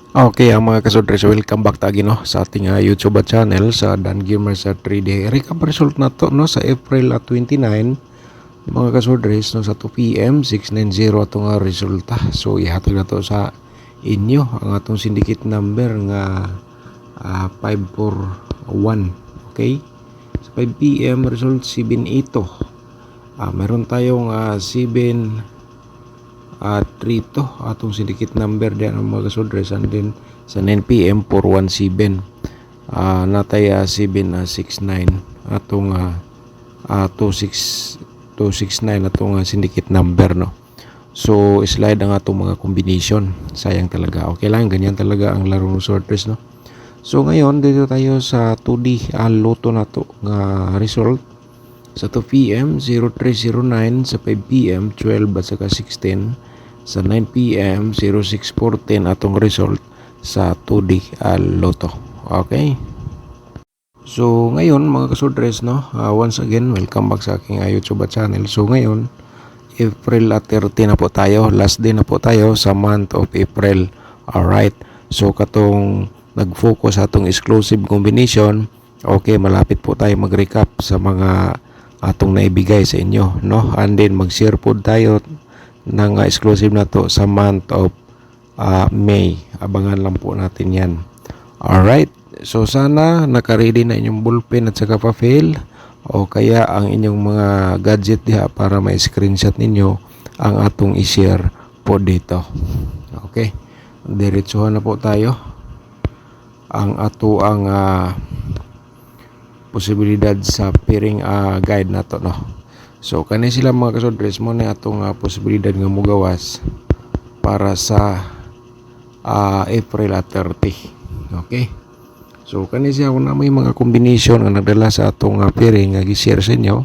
Okay, ang mga kasudres, welcome back tagi no sa ating YouTube channel sa Dan Gamer sa 3D. Recap result na to no sa April 29 mga kasudres no sa 2 PM 690 atong resulta. So ihatag na to sa inyo ang atong syndicate number nga 541. Okay? Sa 5 PM result 782. Meron tayong 7 3 to atong syndicate number diyan ang mga kasudres, and then sa 9 PM 417 natay 769 atong 269 atong syndicate number no. So slide ang atong mga combination, sayang talaga. Okay lang, ganyan talaga ang laro ng sorters no. So ngayon dito tayo sa 2D loto na to nga result. Sa 2 PM 0309, sa 5 PM 12 at saka 16, sa 9 PM 0614 atong result sa 2D Lotto. Okay? So ngayon mga kasudres no, once again welcome back sa aking YouTube channel. So ngayon April 30 na po tayo, last day na po tayo sa month of April. Alright, so katong nag-focus atong exclusive combination. Okay, malapit po tayo mag-recap sa mga atong naibigay sa inyo no, and then mag-share po tayo ng exclusive na to sa month of May. Abangan lang po natin yan. Alright, so sana naka-ready na inyong ballpen at saka pa-fail o kaya ang inyong mga gadget diha para ma-screenshot ninyo ang atong i-share po dito. Okay, diretsuhan na po tayo ang ato ang posibilidad sa pairing guide nato no. So kani sila mga kasudres mo na atong posibilidad nga mogawas para sa April 30. Okay, so kani siya kung na may mga combination nga nagdala sa atong pairing nga gi-share sa inyo.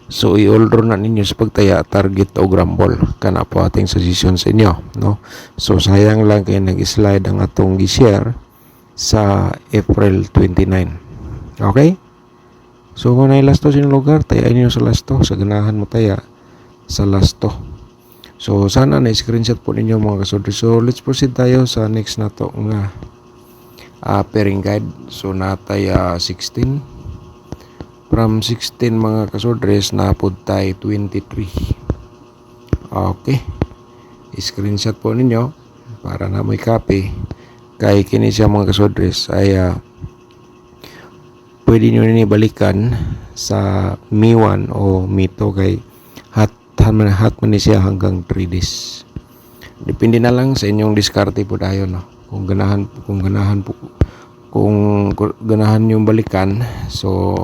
So i-order na ninyo sa pagtaya target o grambol, kana po ating suggestion sa inyo no. So sayang lang kay nag-slide ang atong gi-share sa April 29. Okay, so kung na lasto sa lugar, tayain nyo sa lasto. Sa ganahan mo taya sa lasto. So sana na-screenshot po ninyo mga kasudres. So let's proceed tayo sa next na to nga pairing guide. So natay 16. From 16 mga kasudres napod tayo 23. Okay, screenshot po ninyo para na may copy. Kay kini siya mga kasudres ay pwede nyo na balikan sa Mi 1 o Mi 2 kay hot man siya hanggang 3 days. Depende na lang sa inyong diskarte po tayo no. Kung ganahan yung balikan, so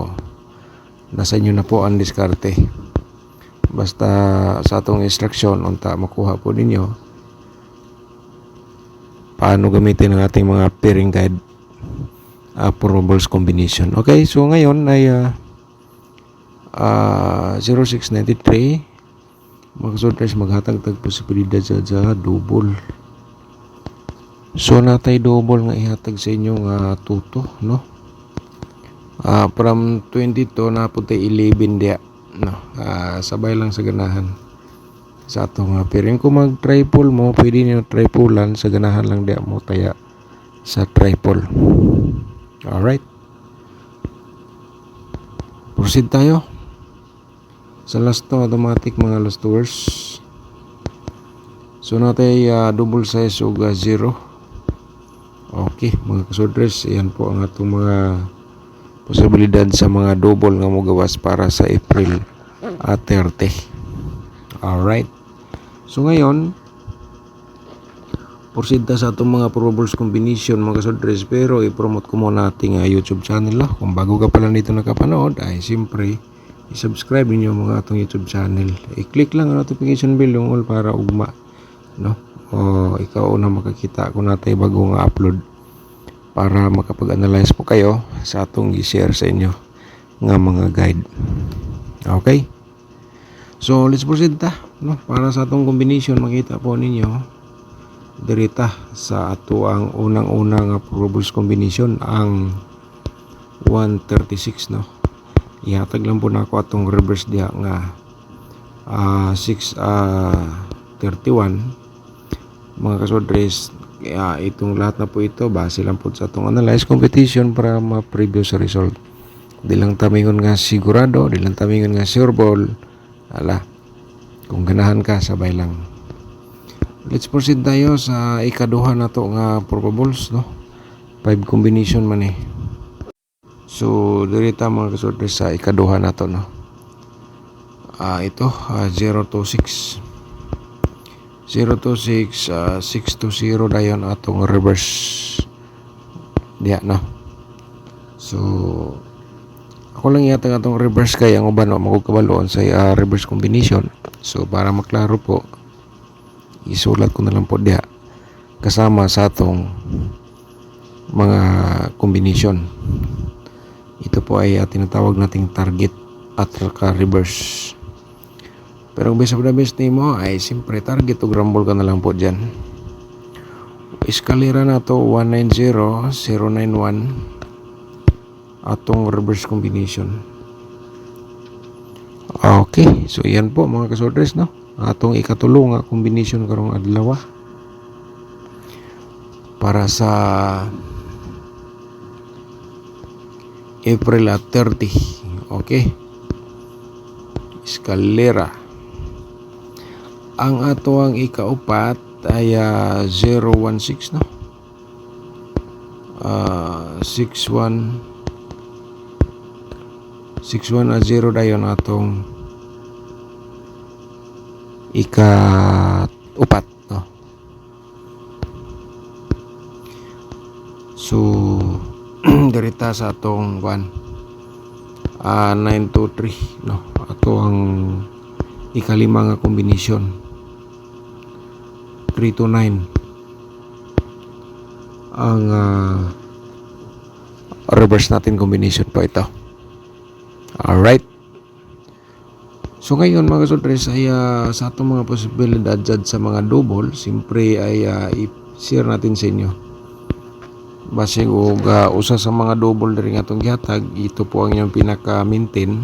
nasa inyo na po ang diskarte. Basta sa atong instruction unta makuha po ninyo paano gamitin ang ating mga pairing guide probables combination. Okay, so ngayon ay 0693 mag-surprise maghatag tag posibilidad sa double. So natay double nga ihatag sa inyo nga tuto no. From 22 na puti 11 dia no. Sabay lang sa ganahan sa atong pairing. Kung mag triple mo, pwede niyo triplean sa ganahan lang dia mo taya sa triple. Alright, proceed tayo sa last to automatic mga last tours. So natay double size o 0. Okay mga kasudres, yan po ang atong mga posibilidad sa mga double nga mogawas para sa April 30. Alright, so ngayon proceed ta sa atong mga probables combination mga kasudres, pero i-promote ko muna ating YouTube channel lah. Kung bago ka pa lang dito nakapanood ay siyempre i-subscribe niyo mga atong YouTube channel. I-click lang ang notification bell yung all para ugma no, o ikaw na makakita kung natay bagong upload para makapag-analyze po kayo sa atong i-share sa inyo nga mga guide. Okay, so let's proceed ta no, para sa atong combination. Makita po ninyo dirita sa ato ang unang-unang probables combination ang 136 no. Ihatag lang po na ako atong reverse diha nga 631 mga kasudres. Kaya itong lahat na po ito base lang po sa itong analyze competition para ma-preview sa result. Di lang tamingon nga sigurado, di lang tamingon nga sure ball. Ala, kung ganahan ka, sabay lang. Let's proceed tayo sa ikaduha na to nga probables, no? 5 combination man eh. So, dirita mga kasorte sa ikaduha na to, no? Ito, 0 to 6. 0 to 6, 6 to 0 dayon atong reverse. Diya, no? So, ako lang yata nga itong reverse kaya ang uban, no? Magkabaloon sa reverse combination. So, para maklaro po, isulat ko na lang po diya kasama sa atong mga combination. Ito po ay tinatawag nating target at reverse. Pero ang best of the best nimo ay siyempre target o grumble ka na lang po dyan. Eskalera na to 190, 091 atong reverse combination. Okay, so yan po mga kasordres, no? Atong ikatulong nga combination karong adlaw para sa April 30. Okay. Eskalera. Ang ato ang ikaupat ay 016, no? 61 at 0 dayon atong ikaupat, no? So dirita sa atong 923, no? Ato ang ikalima nga kombinasyon 3 to 9 ang reverse natin combination po ito. Alright, so ngayon mga kasodres ay sa atong mga posibilidad dyan sa mga double, siyempre ay i-share natin sa inyo base og usa sa mga double diri nga atong gihatag. Ito po ang inyong pinaka-maintain.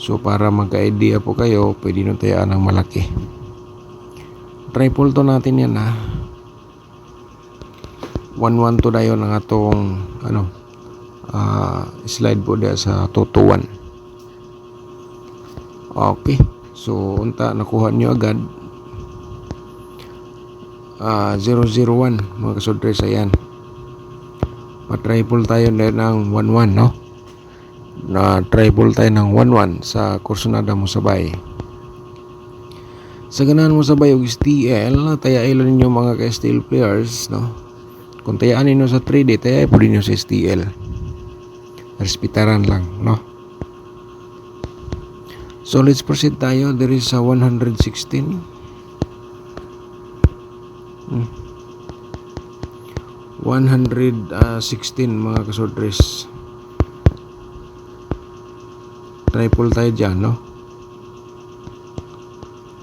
So para magka-idea po kayo, pwede nyo tayaan ng malaki. Triple to natin yan 1-1 to dayon ang atong slide po diya sa 2-1. Okay, so unta nakuha nyo agad 001 mga kasodres. Ayan, pa-triple tayo ng 1-1, no? Na triple tayo ng 1-1 sa kursunada mo sabay. Sa ganahan mo sabay og STL, tayailon ninyo mga ka-STL players, no? Kung tayaan ninyo sa 3D, tayaan po ninyo sa STL. Respetaran lang, no? So let's proceed tayo. There is 116. 116 mga kasodres. Triple tayo dyan, no?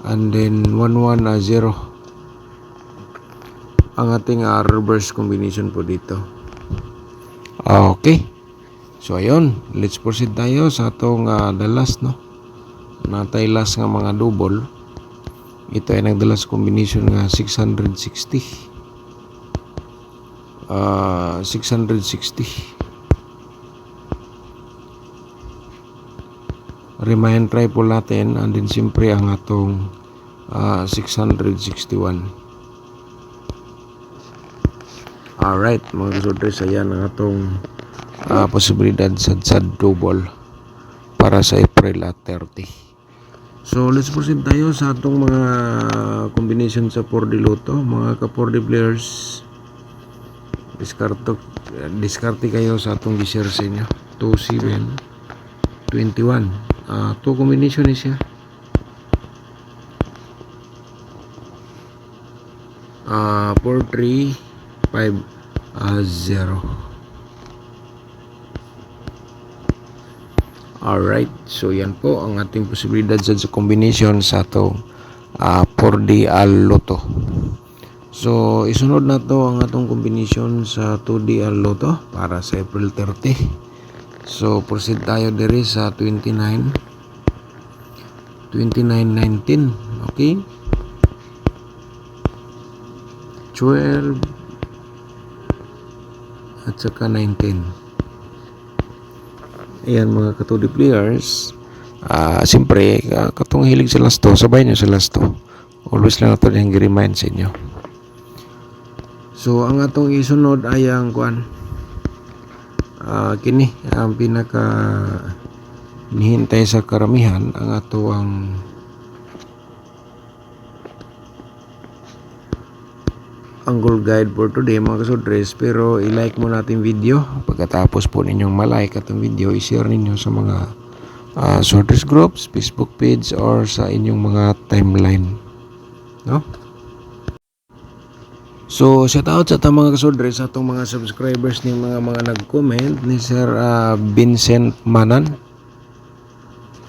And then 1-1 0 ang ating reverse combination po dito. Okay, so ayun, let's proceed tayo sa atong the last, no? Natay last nga mga double. Ito ay the last combination nga 660. 660 remind triple natin, and then siyempre ang atong 661. Alright mga kasodres, ayan ang atong posibilidad sa double para sa April 30. So let's proceed tayo sa atong mga combination sa 4D Lotto. Mga ka 4D players, diskarte kayo sa atong gi-share sa inyo. 27 21. 2 combination ni siya. 4 3 5 0. Alright, so yan po ang ating posibilidad sa combination sa atong 4D Lotto. So isunod na to ang atong combination sa 2D Lotto para sa April 30. So proceed tayo diri sa 29 19. Okay, 12 at saka 19. Ayan mga katudi players. Siyempre, katong hilig sa last 2, sabay nyo sa last 2. Always lang ito yung remind sa inyo. So, ang atong isunod ay ang kuan. Kini, ang pinaka nihintay sa karamihan, ang ato ang angle guide for today mga kasudres. Pero i-like mo natin video. Pagkatapos po ninyong malike atong video, i-share ninyo sa mga sorters groups, Facebook page, or sa inyong mga timeline, no? So shout out sa atong mga kasudres, sa atong mga subscribers ni mga nag-comment ni Sir Vincent Manan.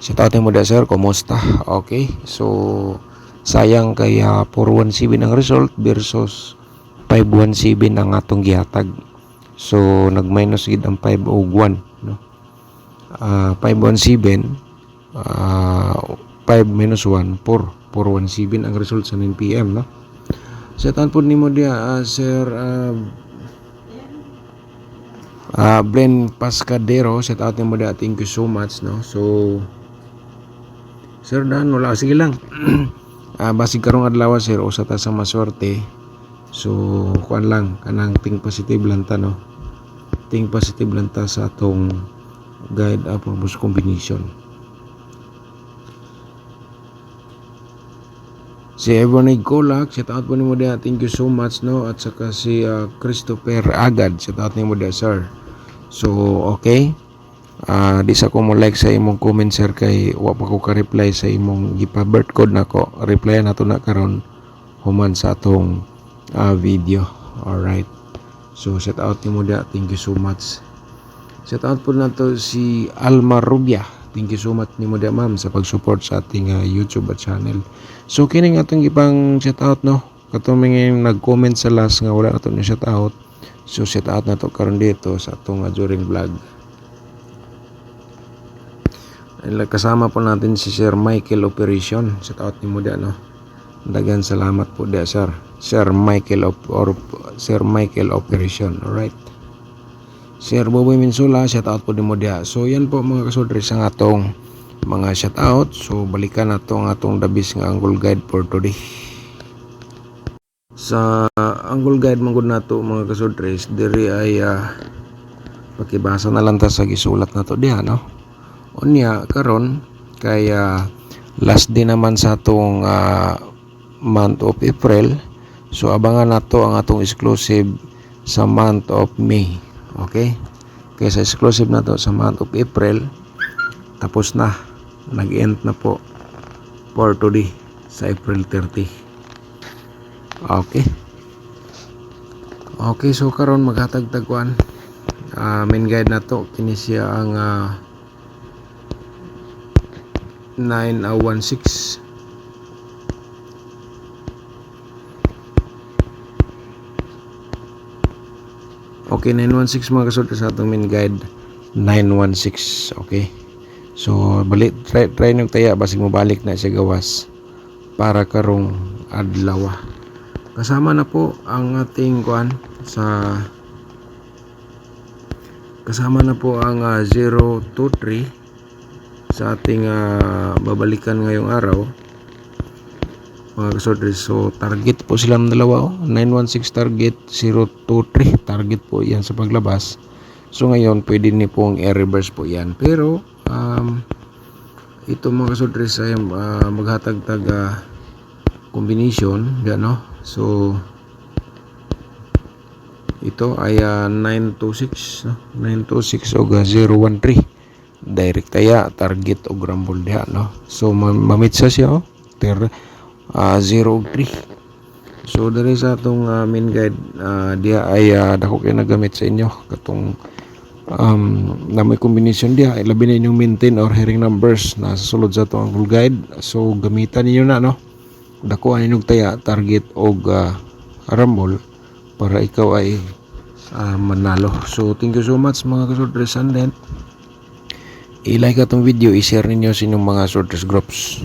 Shout out mo da sir, kumusta? Okay, so sayang kay 417 ang result versus 517 ang atong gihatag. So nag-minus gid ang 501, no? 517 5 minus 1 4 417 ang result sa 9 PM, no? Setan po nimo dia Sir Blen Pascadero, set out nimo dia, thank you so much, no? So Sir Dan, wala, sige lang. Basig karong adlaw sir, usa ta sa maswerte. So kuan lang, kanang think positive lang ta, no? Think positive lang ta sa atong guide purpose combination. Si Ebony Golak, shout out po ni mo dia, thank you so much, no? At saka si Christopher Agad, shout out ni mo dia sir. So okay, di sa ko mo like sa imong comment sir, kay wa pa ko ka-reply sa imong gipa-birth code nako. Reply na to na karon human sa atong video. Alright, so shout out ni mo dia, thank you so much. Shout out po na to si Alma Rubia, thank you so much ni mo dia ma'am sa pag-support sa ating YouTube channel. So kini nga atong ipang shout out, no? Katong mga nag-comment sa last nga wala nato ni shout out. So shout out na to karon dito sa atong during vlog. Kasama po natin si Sir Michael Operation. Shout out ni mo dia, no? Dagan salamat po dia sir. Sir Michael Sir Michael Operation. Alright. Sir Boboy Minsula, shout out po ni mo dia. So yan po mga kasudres ang atong mga shout out. So balikan nato ang atong dabis nga angle guide for today. Sa angle guide manggod nato mga kasudres, diri ay pakibasa na lang ta sa gisulat nato diha, no? Unya karon kay last day naman sa atong month of April. So abangan nato ang atong exclusive sa month of May. Okay? Kaya sa exclusive nato sa month of April, tapos na, nag-end na po for today sa April 30. Okay. Okay, so karon maghatag-tagwan main guide nato, kini siya ang 916. Okay, 916 mga kasulta sa atong main guide, 916. Okay, so balik, try nyo taya basig mo balik na siya gawas para karong adlaw. Kasama na po ang ating kuan sa kasama na po ang 023 sa ating babalikan ngayong araw mga kasudres. So target po silang dalawa, 916 target, 023 target po yan sa paglabas. So ngayon pwede ni pong i-reverse po yan, pero ito mga kasudres ay maghatag-tag combination yan, no? So ito ay 926, no? 926 o 013 direct taya target o grumble diha, no? So mamitsa siya 03. So diri sa atong main guide diha ay dako kay nagamit sa inyo katong na may combination diha, labi na inyong maintain or hearing numbers na sa sulod sa atong full guide. So gamitan niyo na, no? Dako ani inyong taya target og rumble para ikaw ay manalo. So thank you so much mga kasudres, and then i-like atong video, i-share ninyo sa inyong mga sorters groups.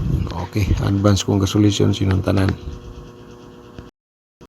Okay, advance congratulations sa inyong tanan.